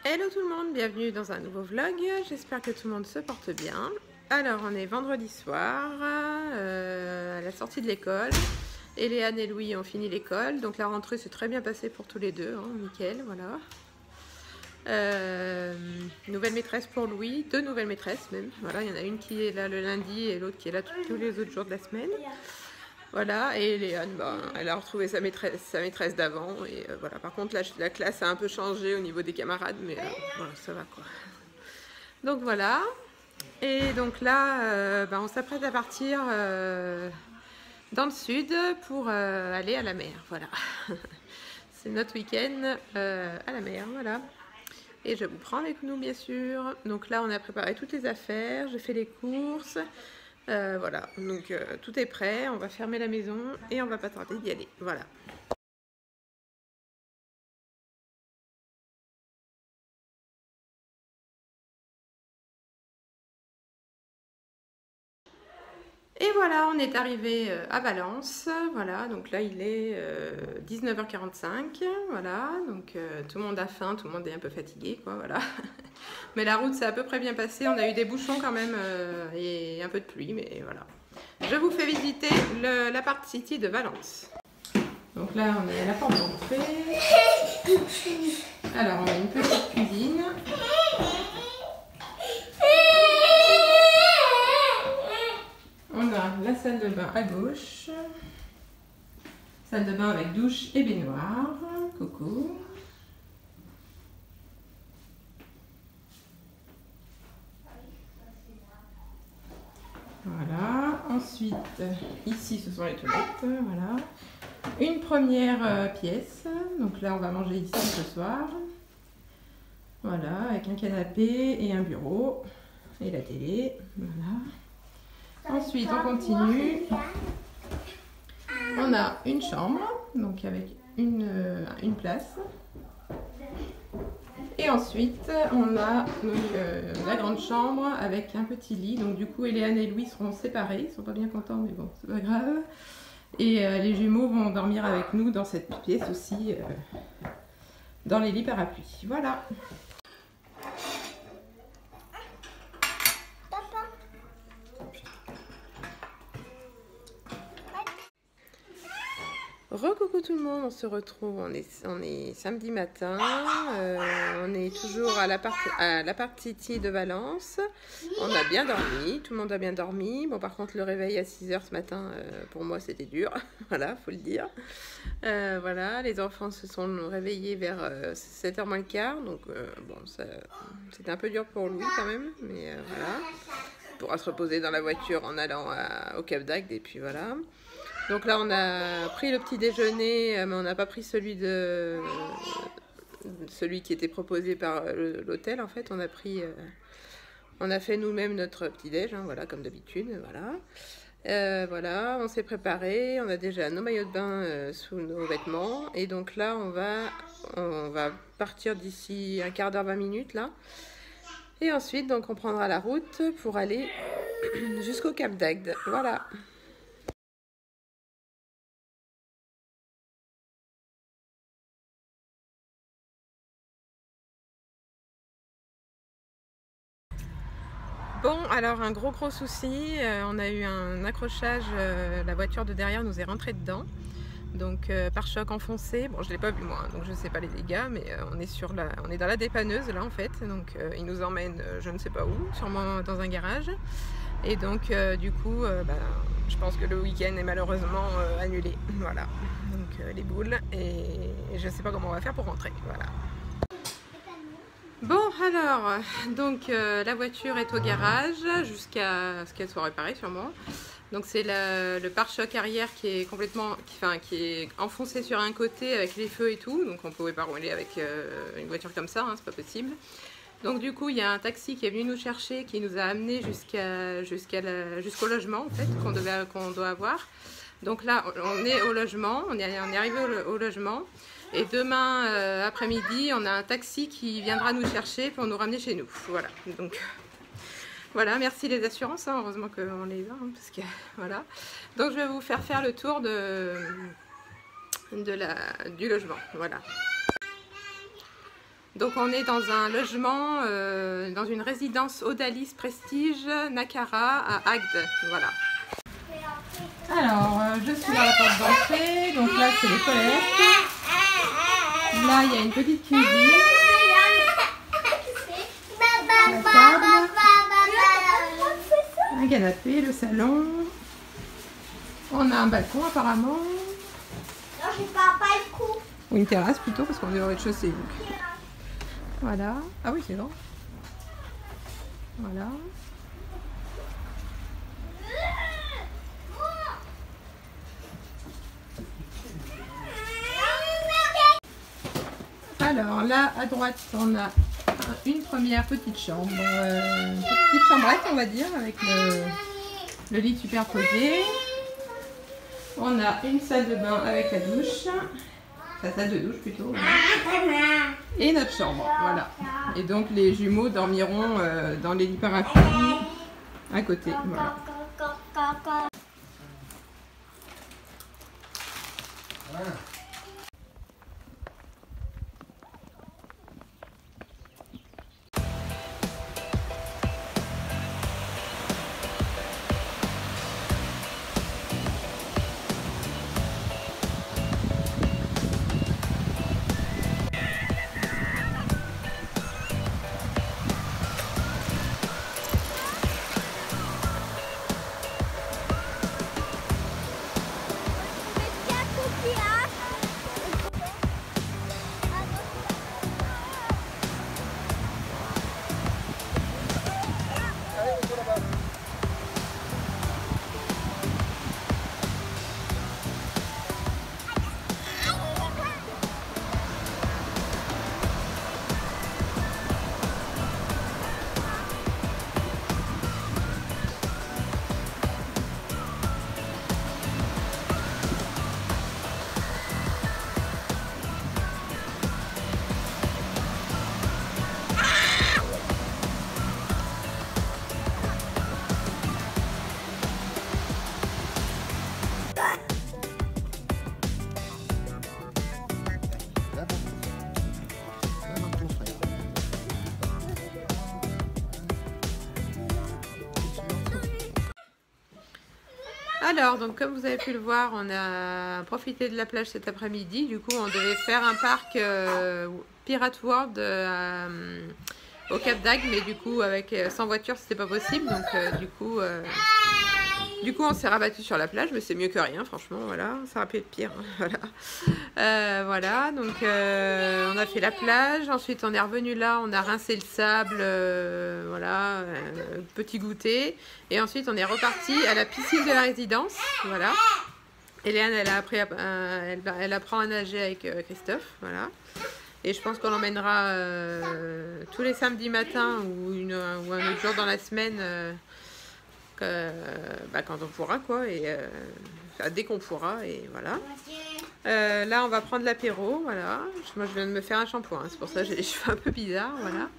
Hello tout le monde, bienvenue dans un nouveau vlog, j'espère que tout le monde se porte bien. Alors on est vendredi soir, à la sortie de l'école. Eléane et Louis ont fini l'école, donc la rentrée s'est très bien passée pour tous les deux, hein, nickel, voilà. Nouvelle maîtresse pour Louis, deux nouvelles maîtresses même, voilà, il y en a une qui est là le lundi et l'autre qui est là tous les autres jours de la semaine. Voilà, et Léane, elle a retrouvé sa maîtresse d'avant, et voilà. Par contre, la classe a un peu changé au niveau des camarades, mais voilà, ça va quoi. Donc voilà, et donc là, on s'apprête à partir dans le sud pour aller à la mer, voilà. C'est notre week-end à la mer, voilà. Et je vous prends avec nous, bien sûr. Donc là, on a préparé toutes les affaires, j'ai fait les courses. Voilà, donc tout est prêt, on va fermer la maison et on va pas tarder d'y aller, voilà. Et voilà, on est arrivé à Valence, voilà, donc là il est 19h45, voilà, donc tout le monde a faim, tout le monde est un peu fatigué, quoi, voilà. Mais la route s'est à peu près bien passée, on a eu des bouchons quand même et un peu de pluie, mais voilà. Je vous fais visiter l'Apart City de Valence. Donc là on est à la porte d'entrée. Alors on a une petite cuisine. On a la salle de bain à gauche. Salle de bain avec douche et baignoire. Coucou. Voilà. Ensuite, ici ce sont les toilettes. Voilà. Une première pièce. Donc là on va manger ici ce soir. Voilà, avec un canapé et un bureau. Et la télé. Voilà. Ensuite, on continue. On a une chambre, donc avec une place. Et ensuite, on a la grande chambre avec un petit lit. Donc du coup, Eléane et Louis seront séparés. Ils ne sont pas bien contents, mais bon, c'est pas grave. Et les jumeaux vont dormir avec nous dans cette pièce aussi, dans les lits parapluies. Voilà. Recoucou tout le monde, on se retrouve, on est samedi matin, on est toujours à l'Apart City de Valence. On a bien dormi, tout le monde a bien dormi. Bon, par contre le réveil à 6 h ce matin, pour moi c'était dur, voilà, faut le dire. Voilà, les enfants se sont réveillés vers 7 h moins le quart, donc bon, c'était un peu dur pour Louis quand même, mais voilà. Il pourra se reposer dans la voiture en allant au Cap d'Agde, et puis voilà. Donc là, on a pris le petit déjeuner, mais on n'a pas pris celui qui était proposé par l'hôtel. En fait, on a fait nous-mêmes notre petit déj, hein, voilà, comme d'habitude, voilà. Voilà, on s'est préparé, on a déjà nos maillots de bain sous nos vêtements, et donc là, on va partir d'ici un quart d'heure, 20 minutes là. Et ensuite, donc, on prendra la route pour aller jusqu'au Cap d'Agde, voilà. Bon, alors un gros souci, on a eu un accrochage, la voiture de derrière nous est rentrée dedans. Donc pare-choc enfoncé, bon je ne l'ai pas vu moi, donc je ne sais pas les dégâts, mais on est dans la dépanneuse là en fait, donc il nous emmène je ne sais pas où, sûrement dans un garage. Et donc du coup, je pense que le week-end est malheureusement annulé, voilà. Donc les boules, et je ne sais pas comment on va faire pour rentrer, voilà. Bon alors, donc la voiture est au garage jusqu'à ce qu'elle soit réparée sûrement. Donc c'est le pare-choc arrière qui est complètement, qui est enfoncé sur un côté avec les feux et tout. Donc on ne pouvait pas rouler avec une voiture comme ça, hein, c'est pas possible. Donc du coup il y a un taxi qui est venu nous chercher, qui nous a amené jusqu'au logement en fait qu'on doit avoir. Donc là on est au logement, on est arrivé au logement. Et demain après-midi, on a un taxi qui viendra nous chercher pour nous ramener chez nous. Voilà. Donc voilà, merci les assurances, hein, heureusement qu'on les a, hein, parce que voilà. Donc je vais vous faire le tour du logement. Voilà. Donc on est dans un logement, dans une résidence Odalis Prestige Nakara à Agde, voilà. Alors je suis à la porte d'entrée, donc là c'est les toilettes. Là il y a une petite cuisine, la table, un canapé, le salon. On a un balcon apparemment. Non, j'ai pas le coup. Ou une terrasse plutôt parce qu'on est au rez-de-chaussée. Voilà. Ah oui, c'est grand. Voilà. Alors là, à droite, on a une première petite chambre. Une petite chambrette, on va dire, avec le lit superposé. On a une salle de bain avec la douche. La salle de douche plutôt. Voilà. Et notre chambre, voilà. Et donc les jumeaux dormiront dans les lits parapluies à côté, voilà. Alors, donc comme vous avez pu le voir, on a profité de la plage cet après-midi. Du coup, on devait faire un parc Pirate World au Cap d'Agde, mais du coup, sans voiture, c'était pas possible. Donc, du coup, on s'est rabattu sur la plage, mais c'est mieux que rien, franchement. Voilà, ça aurait pu être pire. Voilà. Voilà, donc on a fait la plage. Ensuite, on est revenu là, on a rincé le sable, voilà, petit goûter. Et ensuite, on est reparti à la piscine de la résidence. Voilà. Hélène, elle apprend à nager avec Christophe. Voilà. Et je pense qu'on l'emmènera tous les samedis matins ou un autre jour dans la semaine. Quand on pourra quoi, et dès qu'on pourra, et voilà. Là on va prendre l'apéro, voilà. Moi je viens de me faire un shampoing, c'est pour ça que j'ai les cheveux un peu bizarres, voilà.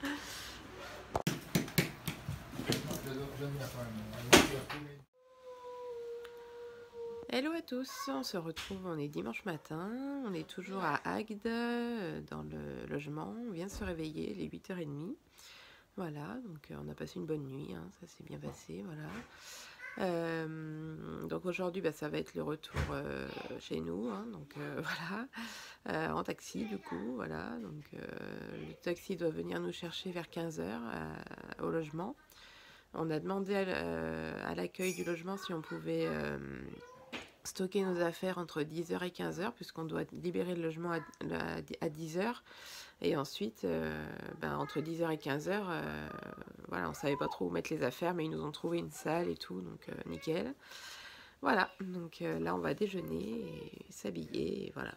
Hello à tous, on se retrouve, on est dimanche matin, on est toujours à Agde, dans le logement, on vient de se réveiller, il est 8h30. Voilà, donc on a passé une bonne nuit, hein, ça s'est bien passé, voilà. Donc aujourd'hui, ça va être le retour chez nous, hein, donc voilà, en taxi du coup, voilà. Donc le taxi doit venir nous chercher vers 15h au logement. On a demandé à l'accueil du logement si on pouvait stocker nos affaires entre 10h et 15h, puisqu'on doit libérer le logement à 10h. Et ensuite, entre 10h et 15h, voilà, on savait pas trop où mettre les affaires, mais ils nous ont trouvé une salle et tout, donc nickel. Voilà, donc là on va déjeuner et s'habiller, et voilà.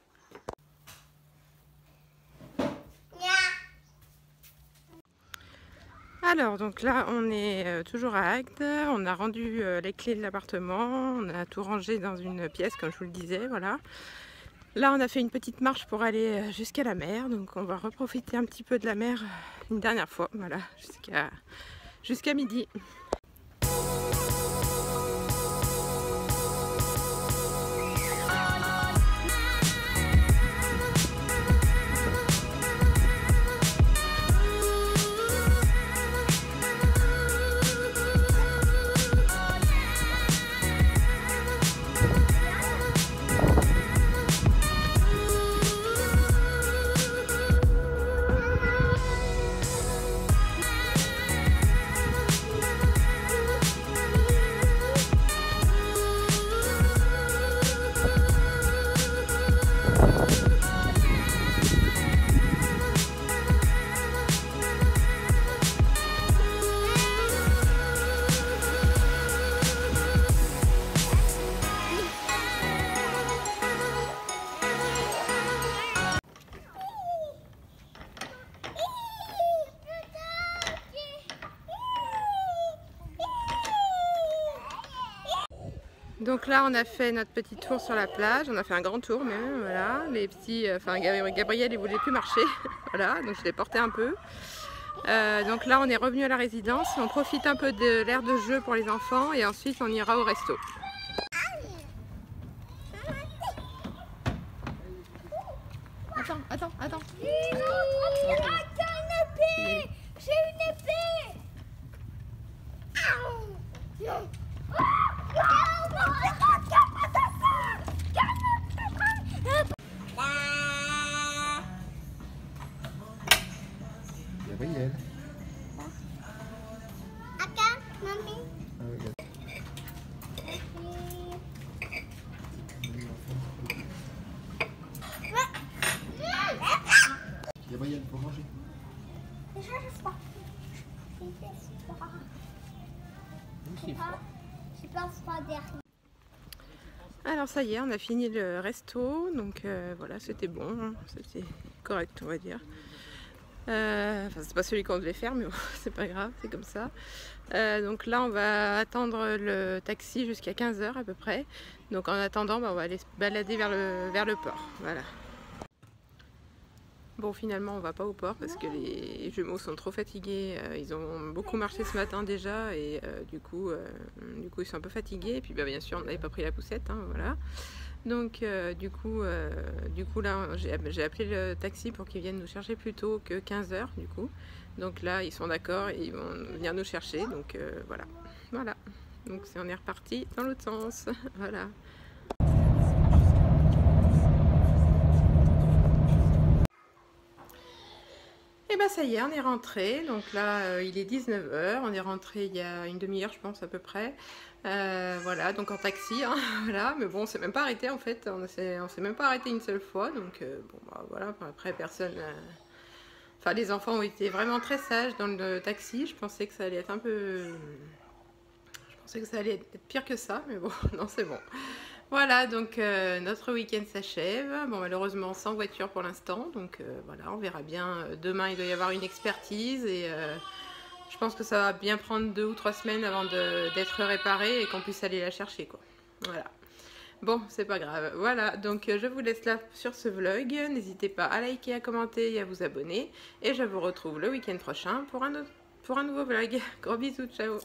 Alors, donc là on est toujours à Agde, on a rendu les clés de l'appartement, on a tout rangé dans une pièce comme je vous le disais, voilà. Là, on a fait une petite marche pour aller jusqu'à la mer, donc on va reprofiter un petit peu de la mer une dernière fois, voilà, jusqu'à midi. Donc là, on a fait notre petit tour sur la plage. On a fait un grand tour même, voilà. Les petits, Gabriel, il voulait plus marcher, voilà. Donc je l'ai porté un peu. Donc là, on est revenu à la résidence. On profite un peu de l'aire de jeu pour les enfants et ensuite on ira au resto. Attends. J'ai une épée. J'ai une épée. Non. Gabriel. Attends, mamie. Gabriel, pour manger. Déjà, j'ai froid. J'ai pas froid derrière. Alors ça y est, on a fini le resto. Donc voilà, c'était bon, hein. C'était correct, on va dire. Enfin, c'est pas celui qu'on devait faire, mais bon, c'est pas grave, c'est comme ça. Donc là, on va attendre le taxi jusqu'à 15 h à peu près. Donc en attendant, on va aller se balader vers le port. Voilà. Bon, finalement, on va pas au port parce que les jumeaux sont trop fatigués. Ils ont beaucoup marché ce matin déjà et du coup, ils sont un peu fatigués. Et puis, bien sûr, on n'avait pas pris la poussette, hein, voilà. Donc, du coup, là, j'ai appelé le taxi pour qu'ils viennent nous chercher plus tôt que 15 h, du coup. Donc là, ils sont d'accord et ils vont venir nous chercher. Donc, voilà. Donc, on est reparti dans l'autre sens. Voilà. Et bah ça y est, on est rentré. Donc là, il est 19 h. On est rentré il y a une demi-heure, je pense, à peu près. Voilà, donc en taxi, hein, voilà. Mais bon, on s'est même pas arrêté en fait. On s'est même pas arrêté une seule fois. Donc bon, bah, voilà. Après, personne. Enfin, les enfants ont été vraiment très sages dans le taxi. Je pensais que ça allait être un peu. Je pensais que ça allait être pire que ça, mais bon, non, c'est bon. Voilà, donc notre week-end s'achève. Bon, malheureusement sans voiture pour l'instant, donc voilà, on verra bien. Demain, il doit y avoir une expertise et je pense que ça va bien prendre 2 ou 3 semaines avant d'être réparé et qu'on puisse aller la chercher, quoi. Voilà. Bon, c'est pas grave. Voilà, donc je vous laisse là sur ce vlog. N'hésitez pas à liker, à commenter et à vous abonner. Et je vous retrouve le week-end prochain pour un nouveau vlog. Gros bisous, ciao!